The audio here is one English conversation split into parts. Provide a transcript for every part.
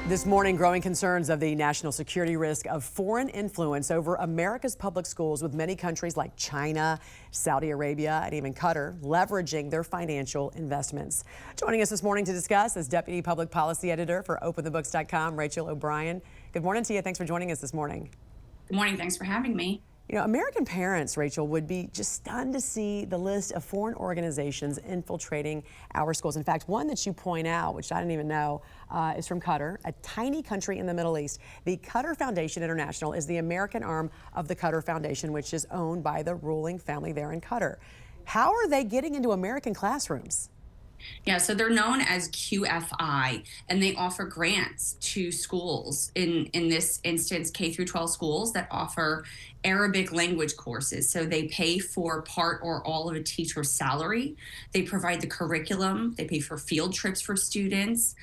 This morning, growing concerns of the national security risk of foreign influence over America's public schools, with many countries like China, Saudi Arabia, and even Qatar leveraging their financial investments. Joining us this morning to discuss is Deputy Public Policy Editor for OpenTheBooks.com, Rachel O'Brien. Good morning to you. Thanks for joining us this morning. Good morning. Thanks for having me. You know, American parents, Rachel, would be just stunned to see the list of foreign organizations infiltrating our schools. In fact, one that you point out, which I didn't even know, is from Qatar, a tiny country in the Middle East. The Qatar Foundation International is the American arm of the Qatar Foundation, which is owned by the ruling family there in Qatar. How are they getting into American classrooms? Yeah, so they're known as QFI, and they offer grants to schools, in this instance, K through 12 schools that offer Arabic language courses. So they pay for part or all of a teacher's salary. They provide the curriculum. They pay for field trips for students.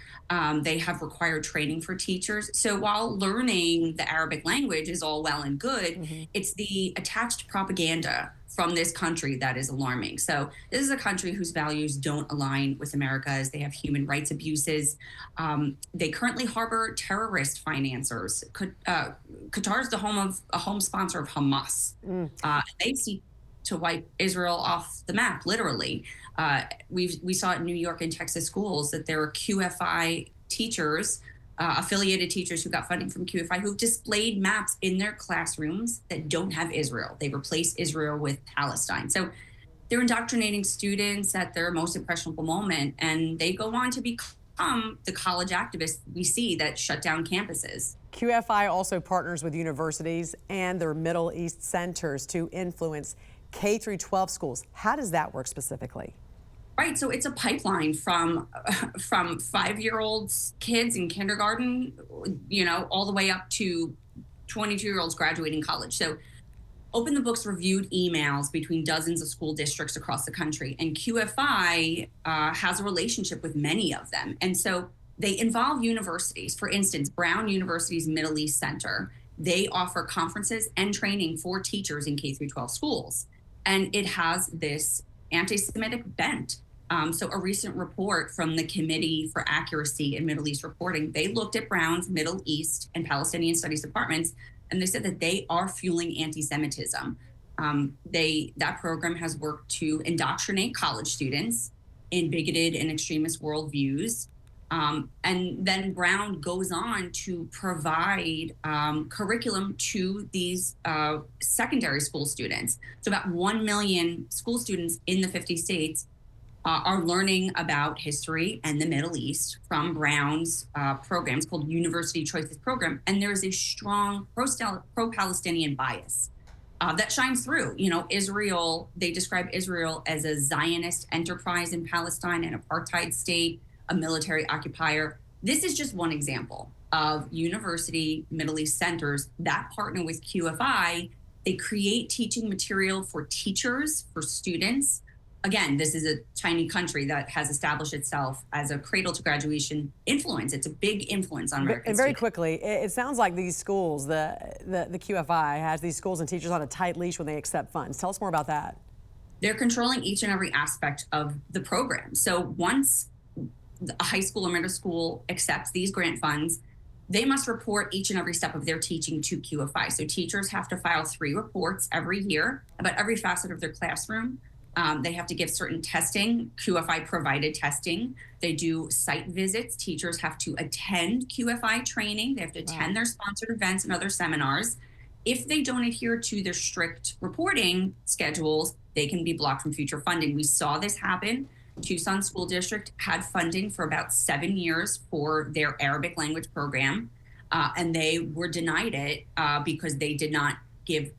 They have required training for teachers. So while learning the Arabic language is all well and good, it's the attached propaganda from this country that is alarming. So this is a country whose values don't align with America's. They have human rights abuses. They currently harbor terrorist financiers. Qatar is the home sponsor of Hamas. They seek to wipe Israel off the map, literally. We saw it in New York and Texas schools that there are QFI teachers, affiliated teachers who got funding from QFI, who've displayed maps in their classrooms that don't have Israel. They replace Israel with Palestine. So they're indoctrinating students at their most impressionable moment, and they go on to become the college activists we see that shut down campuses. QFI also partners with universities and their Middle East centers to influence K through 12 schools. How does that work specifically? Right, so it's a pipeline from 5-year-old kids in kindergarten, all the way up to 22-year-olds graduating college. So Open the Books reviewed emails between dozens of school districts across the country, and QFI has a relationship with many of them. And so they involve universities. For instance, Brown University's Middle East Center, they offer conferences and training for teachers in K through 12 schools. And it has this anti-Semitic bent. So a recent report from the Committee for Accuracy in Middle East Reporting, they looked at Brown's Middle East and Palestinian Studies departments, and they said that they are fueling anti-Semitism. That program has worked to indoctrinate college students in bigoted and extremist worldviews. And then Brown goes on to provide curriculum to these secondary school students. So about 1 million school students in the 50 states are learning about history and the Middle East from Brown's programs called University Choices Program. And there's a strong pro-Palestinian bias that shines through. Israel, they describe Israel as a Zionist enterprise in Palestine, an apartheid state, a military occupier. This is just one example of university Middle East centers that partner with QFI. They create teaching material for teachers, for students. Again, this is a tiny country that has established itself as a cradle to graduation influence. It's a big influence on American And very students. quickly, it sounds like these schools, the QFI has these schools and teachers on a tight leash when they accept funds. Tell us more about that. They're controlling each and every aspect of the program. So once a high school or middle school accepts these grant funds, they must report each and every step of their teaching to QFI. So teachers have to file 3 reports every year about every facet of their classroom. They have to give certain testing, QFI provided testing. They do site visits. Teachers have to attend QFI training. They have to attend their sponsored events and other seminars. If they don't adhere to their strict reporting schedules, they can be blocked from future funding. We saw this happen. Tucson School District had funding for about 7 years for their Arabic language program, and they were denied it because they did not give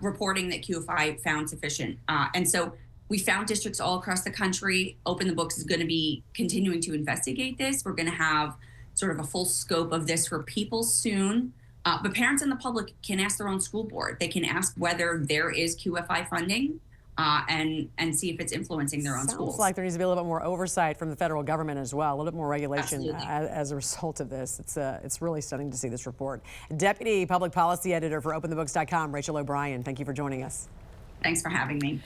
reporting that QFI found sufficient. And so we found districts all across the country. Open the Books is going to be continuing to investigate this. We're going to have sort of a full scope of this for people soon. But parents and the public can ask their own school board. They can ask whether there is QFI funding and see if it's influencing their own schools. Sounds like there needs to be a little bit more oversight from the federal government as well, a little bit more regulation Absolutely. as a result of this. It's really stunning to see this report. Deputy Public Policy Editor for OpenTheBooks.com, Rachel O'Brien, thank you for joining us. Thanks for having me.